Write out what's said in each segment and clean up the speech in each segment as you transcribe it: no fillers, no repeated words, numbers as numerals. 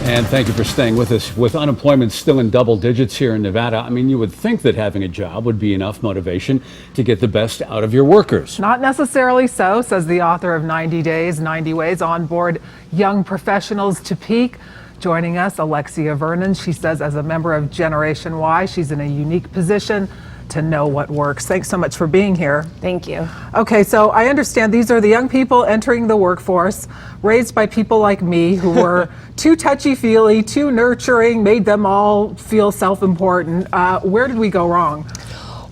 And thank you for staying with us. With unemployment still in double digits here in Nevada, I mean, you would think that having a job would be enough motivation to get the best out of your workers. Not necessarily so, says the author of 90 Days, 90 Ways on Board Young Professionals to Peak. Joining us, Alexia Vernon. She says as a member of Generation Y, she's in a unique position to know what works. Thanks so much for being here. Thank you. Okay, so I understand these are the young people entering the workforce, raised by people like me who were too touchy-feely, too nurturing, made them all feel self-important. Where did we go wrong?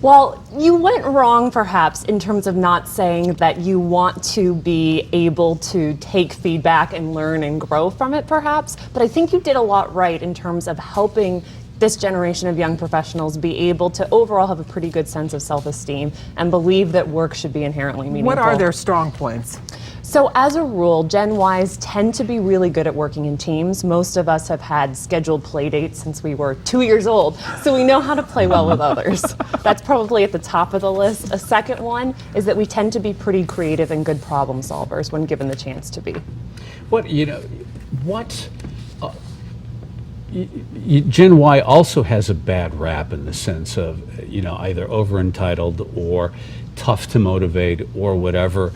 Well, you went wrong perhaps in terms of not saying that you want to be able to take feedback and learn and grow from it perhaps, but I think you did a lot right in terms of helping this generation of young professionals be able to overall have a pretty good sense of self-esteem and believe that work should be inherently meaningful. What are their strong points? So as a rule, Gen Ys tend to be really good at working in teams. Most of us have had scheduled play dates since we were 2 years old, so we know how to play well with others. That's probably at the top of the list. A second one is that we tend to be pretty creative and good problem solvers when given the chance to be. Gen Y also has a bad rap in the sense of, either over-entitled or tough to motivate or whatever.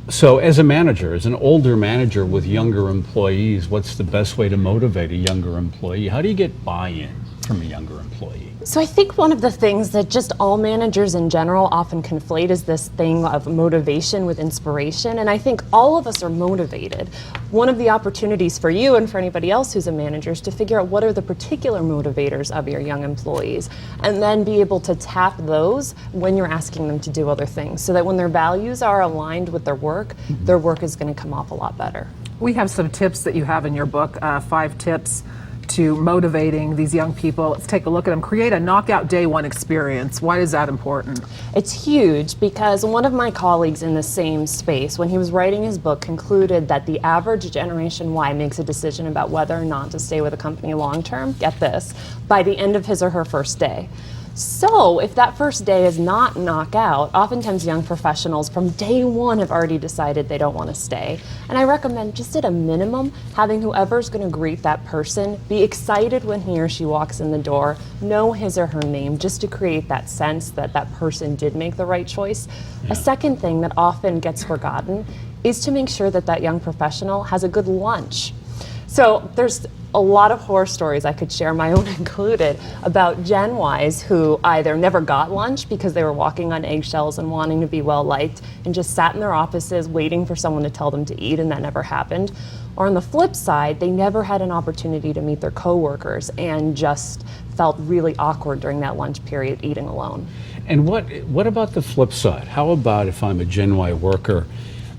So as a manager, as an older manager with younger employees, what's the best way to motivate a younger employee? How do you get buy-in from a younger employee? So I think one of the things that just all managers in general often conflate is this thing of motivation with inspiration, and I think all of us are motivated. One of the opportunities for you and for anybody else who's a manager is to figure out what are the particular motivators of your young employees, and then be able to tap those when you're asking them to do other things, so that when their values are aligned with their work is going to come off a lot better. We have some tips that you have in your book, 5 tips to motivating these young people. Let's take a look at them. Create a knockout day one experience. Why is that important? It's huge because one of my colleagues in the same space, when he was writing his book, concluded that the average Generation Y makes a decision about whether or not to stay with a company long term, get this, by the end of his or her first day. So if that first day is not knockout, oftentimes young professionals from day one have already decided they don't want to stay. And I recommend just at a minimum having whoever's going to greet that person be excited when he or she walks in the door, know his or her name, just to create that sense that that person did make the right choice. A second thing that often gets forgotten is to make sure that that young professional has a good lunch. So there's a lot of horror stories I could share, my own included, about Gen Ys who either never got lunch because they were walking on eggshells and wanting to be well liked and just sat in their offices waiting for someone to tell them to eat, and that never happened. Or on the flip side, they never had an opportunity to meet their coworkers and just felt really awkward during that lunch period eating alone. And what about the flip side? How about if I'm a Gen Y worker?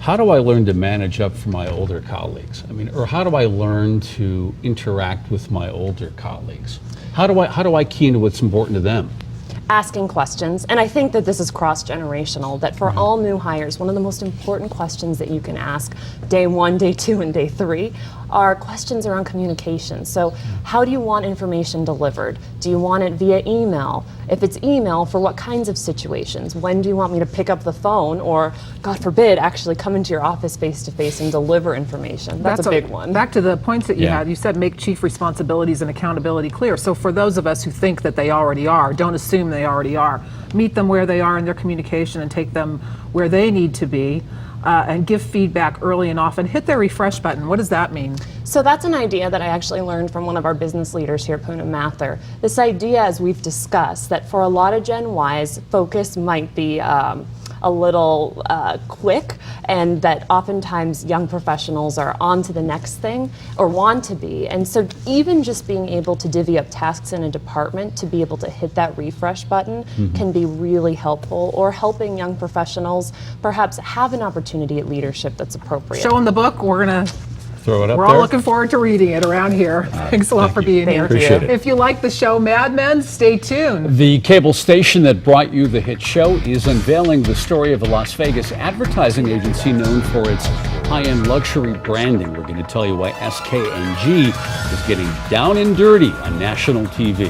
How do I learn to manage up for my older colleagues? Or how do I learn to interact with my older colleagues? How do I key into what's important to them? Asking questions, and I think that this is cross-generational, that for all new hires, one of the most important questions that you can ask day 1, day 2, and day 3 are questions around communication. So how do you want information delivered? Do you want it via email? If it's email, for what kinds of situations? When do you want me to pick up the phone or, God forbid, actually come into your office face-to-face and deliver information? That's a big one. Back to the points that you had, you said make chief responsibilities and accountability clear. So for those of us who think that they already are, don't assume they already are. Meet them where they are in their communication and take them where they need to be. And give feedback early and often. Hit their refresh button. What does that mean? So that's an idea that I actually learned from one of our business leaders here, Poonam Mathur. This idea, as we've discussed, that for a lot of Gen Ys, focus might be a little quick, and that oftentimes young professionals are on to the next thing or want to be. And so even just being able to divvy up tasks in a department to be able to hit that refresh button can be really helpful, or helping young professionals perhaps have an opportunity at leadership that's appropriate. Show in the book. We're going to throw it up We're all looking forward to reading it around here. Thanks a lot for being here. Appreciate it. If you like the show Mad Men, stay tuned. The cable station that brought you the hit show is unveiling the story of a Las Vegas advertising agency known for its high-end luxury branding. We're going to tell you why SKNG is getting down and dirty on national TV.